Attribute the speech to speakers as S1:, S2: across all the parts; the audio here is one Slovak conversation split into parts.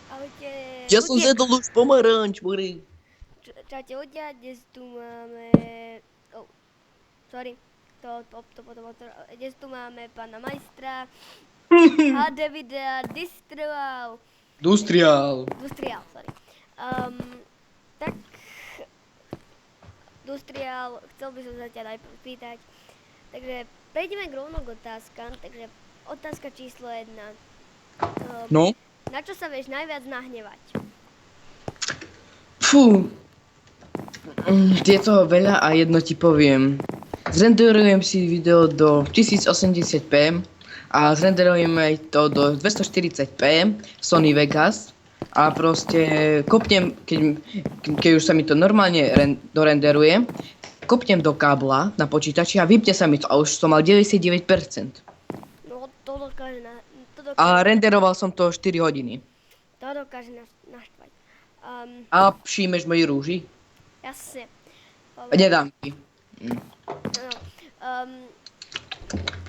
S1: Ahojte,
S2: Ja som
S1: ľudia.
S2: zjedol už pomaranč, Bory.
S1: Čaute ľudia, dnes tu máme... Oh, sorry. Dnes tu máme pána majstra. HD videa Distrial.
S2: Industriál.
S1: Industrial, sorry. Um, tak, Industrial, chcel by som sa ťa najprv spýtať. Takže prejdeme k rovno k otázkam. Takže otázka číslo 1.
S2: No?
S1: Na čo sa vieš najviac nahnevať?
S2: Fú. Je toho veľa a jedno ti poviem. Zrenderujem si video do 1080p a zrenderujem aj to do 240p Sony Vegas a proste kopnem, keď už sa mi to normálne dorenderuje, kopnem do kábla na počítači a vypne sa mi to a už som mal 99%.
S1: No, to dokáže,
S2: A renderoval som to 4 hodiny.
S1: to dokáže naštvať.
S2: A všímeš moji rúži?
S1: Jasne.
S2: Nedám ti.
S1: No, um,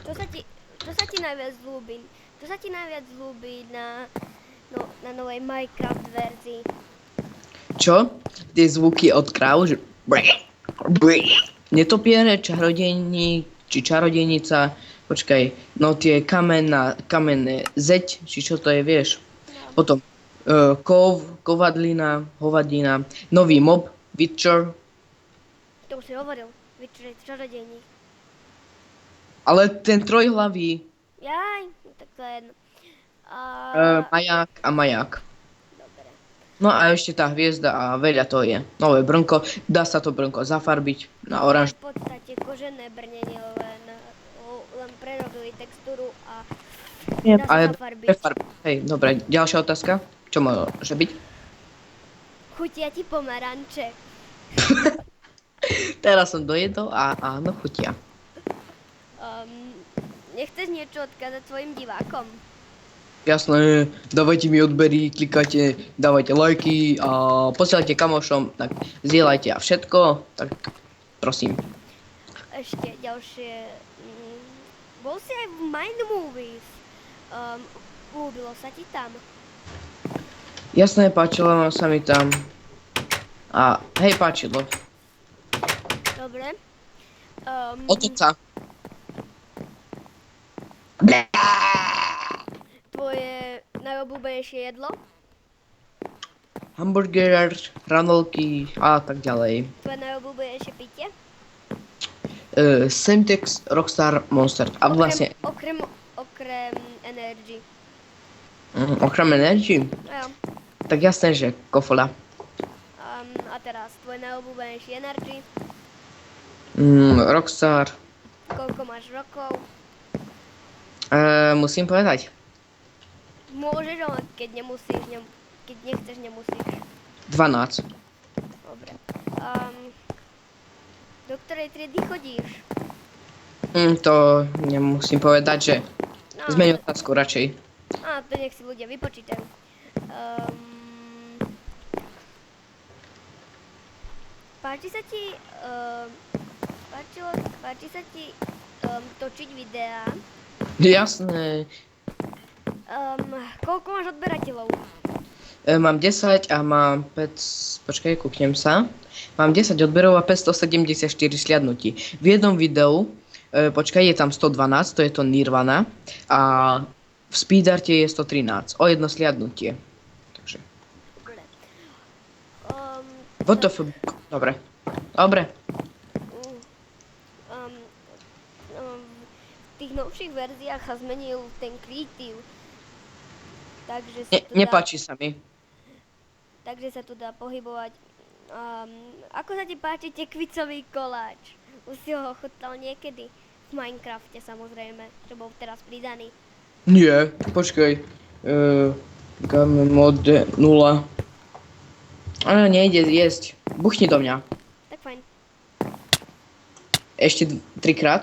S1: čo sa ti najviac ľúbi? Čo sa ti najviac ľúbi na novej Minecraft verzii?
S2: Čo? Tie zvuky od kráv, že... Netopiere, čarodejník, či čarodejnica, počkaj, no tie kamenné zeď, či čo to je, vieš.
S1: No,
S2: Potom kovadlina, hovadina, nový mob, Witcher,
S1: to už si hovoril. Vyčurej čarodejník.
S2: ale ten trojhlavý,
S1: Jaj, no tak to je jedno.
S2: maják a maják.
S1: Dobre.
S2: No a ešte tá hviezda a veľa to je. Nové brnko, dá sa to brnko zafarbiť na oranž.
S1: V podstate kožené brnenie, len prerobili textúru a dá sa
S2: Ale
S1: zafarbiť.
S2: Hej, dobre, ďalšia otázka. Čo môže byť?
S1: Chutia ti pomaranče.
S2: Teraz som dojedol a áno, chutia.
S1: Nechceš niečo odkázať svojim divákom?
S2: Jasné, dávajte mi odbery, klikajte, dávajte lajky a posielajte kamošom, tak zdieľajte a všetko, tak prosím.
S1: Ešte ďalšie. Bol si aj v Mind Movies. Ľúbilo sa ti tam?
S2: Jasné, páčilo sa mi tam. A hej, páčilo.
S1: Dobre.
S2: Otoca.
S1: Tvoje najobľúbenejšie jedlo?
S2: Hamburger, hranolky a tak ďalej.
S1: Tvoje najobľúbenejšie pitie?
S2: Semtex, Rockstar, Monster. A vlastne,
S1: Okrem Energy.
S2: okrem Energy,
S1: No jo.
S2: tak jasné, že kofola.
S1: A teraz tvoj najobľúbenejší Energy?
S2: Rockstar.
S1: Koľko máš rokov?
S2: Musím povedať.
S1: Môžeš, ale keď nemusíš, keď nechceš, nemusíš.
S2: 12.
S1: Dobre. Do ktorej triedy chodíš?
S2: To nemusím povedať, že
S1: No,
S2: zmeň otázku radšej.
S1: to nech si ľudia vypočítajú. Páči sa ti, páči sa ti točiť videá?
S2: Jasné.
S1: Koľko máš odberateľov?
S2: Mám 10 a mám 5... Počkaj, kúknem sa. Mám 10 odberov a 574 sliadnutí. V jednom videu, počkaj, je tam 112, to je to Nirvana. A v Speedarte je 113, o jedno sliadnutie. Takže...
S1: Dobre.
S2: WTF... Dobre. Dobre.
S1: V tých novších verziách sa zmenil ten creative. Takže sa tu
S2: Nepáči sa mi.
S1: Takže sa tu dá pohybovať. Ako sa ti páči tekvicový koláč? Už si ho chutnal niekedy? V Minecrafte samozrejme, čo bol teraz pridaný.
S2: Nie, počkaj. Game mode 0. Nejde jesť. Buchni do mňa.
S1: Tak fajn.
S2: Ešte 3 krát.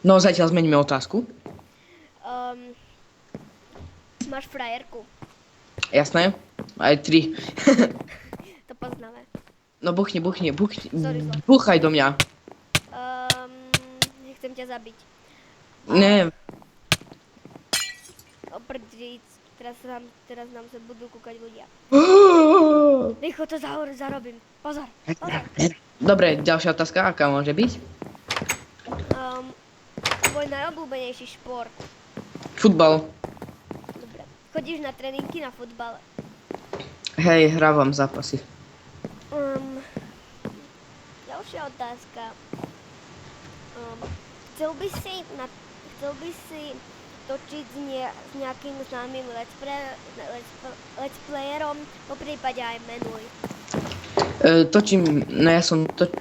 S2: No, zatiaľ zmeníme otázku.
S1: Máš frajerku.
S2: Jasné? Aj 3.
S1: To poznáme.
S2: No buchni.
S1: Sorry, zlo.
S2: Buchaj do mňa.
S1: Nechcem ťa zabiť.
S2: Ne,
S1: Oprdžiť, teraz nám sa budú kúkať ľudia. Rýchlo to zarobím. Pozor, pozor.
S2: Dobre, ďalšia otázka, aká môže byť?
S1: Tvoj najobľúbenejší šport.
S2: Futbal.
S1: Dobre. Chodíš na tréninky na futbal?
S2: Hej, hrávam zápasy.
S1: Ďalšia otázka. Chcel by si točiť s nejakým známym let's playerom, po prípade aj menuj.
S2: Točím, no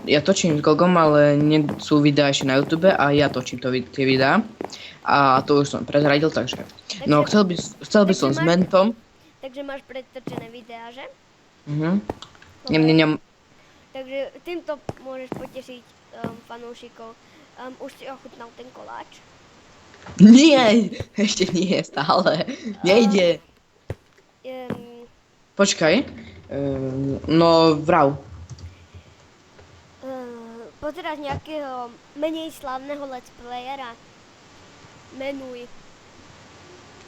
S2: ja točím s Gogom, ale nie sú videá ešte na YouTube a ja točím tie videá. A to už som prezradil, takže. No, chcel by som s Mentom.
S1: Takže máš predtočené videá, že? Takže týmto môžeš potešiť fanúšikov. Už si ochutnal ten koláč?
S2: Nie, ešte nie, stále. Nejde. Počkaj. No, vrav.
S1: Pozeráš nejakého menej slávneho let's playera? Menuj.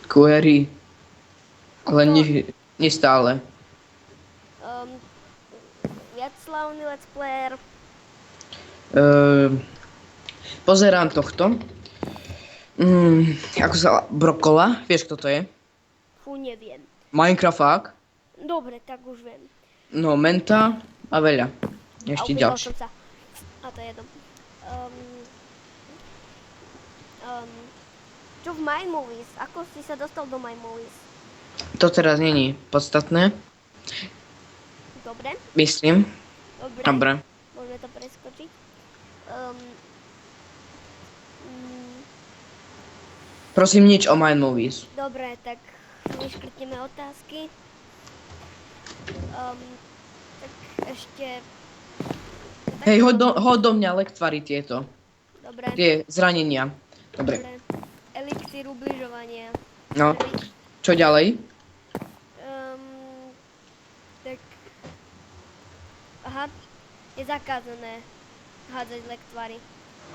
S2: Query. Ale nie stále.
S1: Viac slávny let's player.
S2: Pozerám tohto. Ako sa... Brokola, vieš kto to je?
S1: Fú, neviem.
S2: Minecraft.
S1: Dobre, tak už viem.
S2: No, Menta a veľa. Ešte ďalšie.
S1: A to je jedno. Čo v My Movies? Ako si sa dostal do My Movies?
S2: To teraz není podstatné.
S1: Dobre.
S2: Myslím.
S1: Dobre. Môžeme to preskočiť.
S2: Prosím, nič o My Movies.
S1: Dobre, tak vyškrtneme otázky. Tak ešte...
S2: Hej, hoď do mňa lektvary tieto.
S1: Dobre.
S2: Tie zranenia. Dobre.
S1: Elixír ubližovania.
S2: No, čo ďalej?
S1: Tak... Aha, je zakázané hádzať lektvary.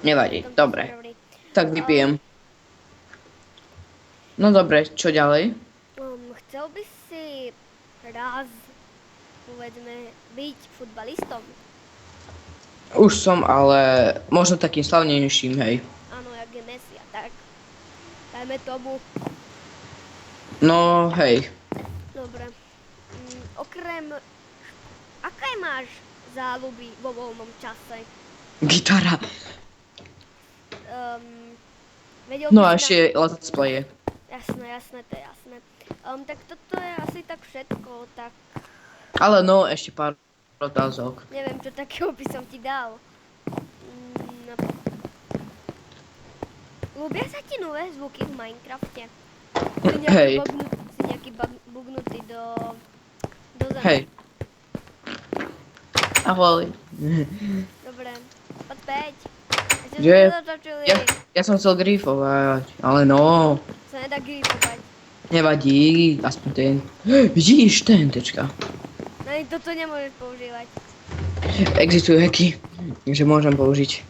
S2: Nevadí, dobre. Tak vypijem. No dobre, čo ďalej?
S1: Chcel by si raz, povedzme, byť futbalistom?
S2: Už som, ale možno takým slavnejším, hej.
S1: Áno, jak je Messi a tak. Dajme tomu.
S2: No, hej.
S1: Dobre. Aké máš záľuby vo voľnom čase?
S2: Gitara.
S1: No
S2: a ešte let's playe.
S1: Jasné, to je jasné. Tak toto je asi tak všetko, tak...
S2: Ale no, ešte pár otázok.
S1: Neviem, čo takého by som ti dal. Ľúbia sa ti nové zvuky v Minecrafte?
S2: Hej.
S1: Si nejaký bugnutý do zeme.
S2: Hej. Ahoj.
S1: Dobre, poď späť.
S2: Že? Ja som chcel grifovať, ale no.
S1: Sa nedá grifovať.
S2: Nevadí, aspoň ten. Vidíš, ten tečka.
S1: No i toto nemôžeš používať.
S2: Existujú hacky, že môžem použiť.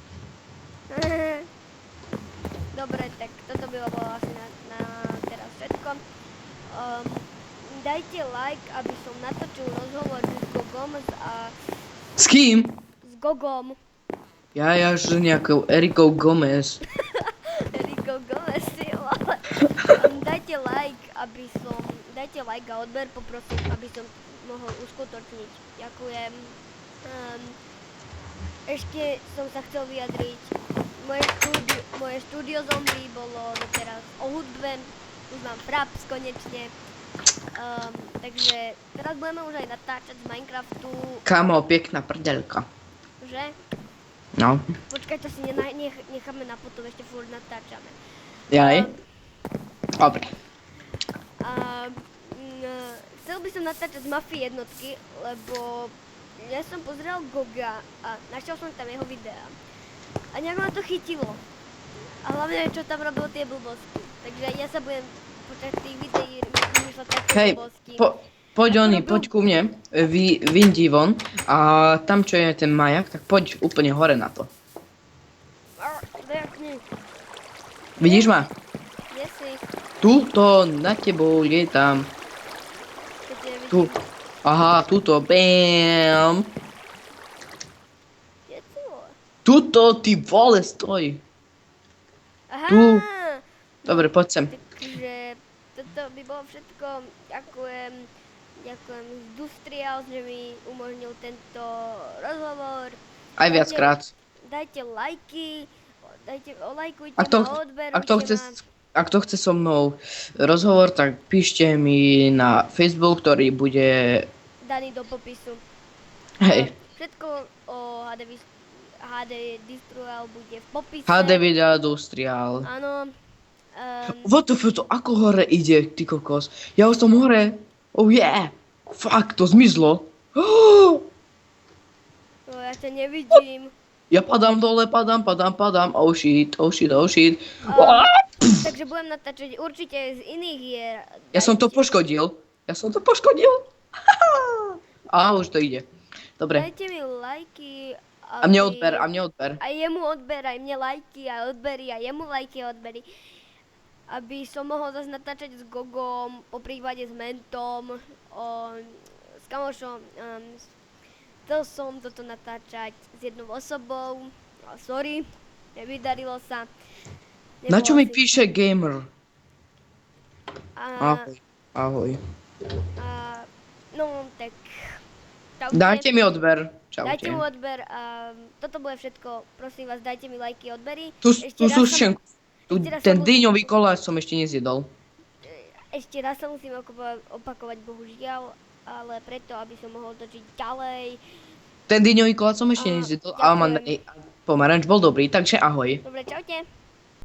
S1: Dobre, tak toto by bolo asi na teraz všetko. Dajte like, aby som natočil rozhovor s Gogom a...
S2: S kým?
S1: S Gogom.
S2: Ja že nejakou Erikou Gomez.
S1: Erikou Gomez, ty vole. Dajte like a odber, poprosím, aby som mohol uskutočniť. Ďakujem. Ešte som sa chcel vyjadriť. Moje štúdio zombie bolo doteraz o hudbe. Už mám fraps konečne. Takže teraz budeme už aj natáčať z Minecraftu.
S2: Kámo, pekná prdeľka.
S1: Že?
S2: No.
S1: Počkaj, to si necháme na potom, ešte furt natáčame.
S2: Jaj. Dobre.
S1: Chcel by som natáčať z Mafii jednotky, lebo ja som pozrel Goga a našiel som tam jeho videa. A nejak ma to chytilo. A hlavne, čo tam robil tie blbosti. Takže ja sa budem počať tých videí vymýšľať také blbosti.
S2: Poď ku mne, vyjdi von a tam, čo je ten majak, tak poď úplne hore na to.
S1: Dekni.
S2: Vidíš ma?
S1: Kde si?
S2: Tuto, na tebou lietam.
S1: Keď ťa nevidím.
S2: Tu. Aha, tuto, bam.
S1: Kde si vole?
S2: Tuto, ty vole, stoj.
S1: Aha!
S2: Tu.
S1: No,
S2: Dobre, poď sem.
S1: takže toto by bolo všetko. Ďakujem. Ďakujem Industrial, že mi umožnil tento rozhovor.
S2: Aj viackrát.
S1: Dajte lajky, olajkujte
S2: Ak to,
S1: ma,
S2: ak to
S1: odberujte
S2: chce,
S1: ma.
S2: ak to chce so mnou rozhovor, tak píšte mi na Facebook, ktorý bude...
S1: Daný do popisu.
S2: Hej,
S1: Všetko o HD Industrial bude v popise.
S2: HD Video Industrial.
S1: Áno.
S2: What the fuck, to ako hore ide, ty kokos? Ja už som hore. Oh yeah. Fuck, to zmizlo.
S1: Ja ťa nevidím.
S2: Ja padám dole, padám. Oh shit.
S1: Takže budem natáčať určite z iných hier.
S2: Ja som to poškodil. Á, už to ide. Dobre.
S1: Dajte mi lajky.
S2: A mne odber.
S1: A jemu odber, aj mne lajky a odbery, a jemu lajky a odbery. Aby som mohol zase natáčať s Gogom, po prípade s Mentom, s kamošom. Chcel som toto natáčať s jednou osobou, ale sorry, nevydarilo sa.
S2: Na čo mi
S1: Nebolo si-
S2: píše gamer?
S1: A,
S2: Ahoj.
S1: no, tak... Čaute.
S2: Dajte mi odber.
S1: Dajte mu
S2: Čaute.
S1: odber a toto bude všetko. Prosím vás, dajte mi lajky, odbery.
S2: Tu
S1: Ešte raz
S2: sušenku.
S1: ešte raz
S2: Ten
S1: sa
S2: dyňový koláč som ešte nezjedol.
S1: Ešte raz sa musím opakovať, bohužiaľ, ale preto, aby som mohol točiť ďalej.
S2: Ten dyňový koláč som ešte
S1: Á,
S2: nezjedol,
S1: ďakujem.
S2: ale pomaranč bol dobrý, takže ahoj.
S1: Dobre, čaute.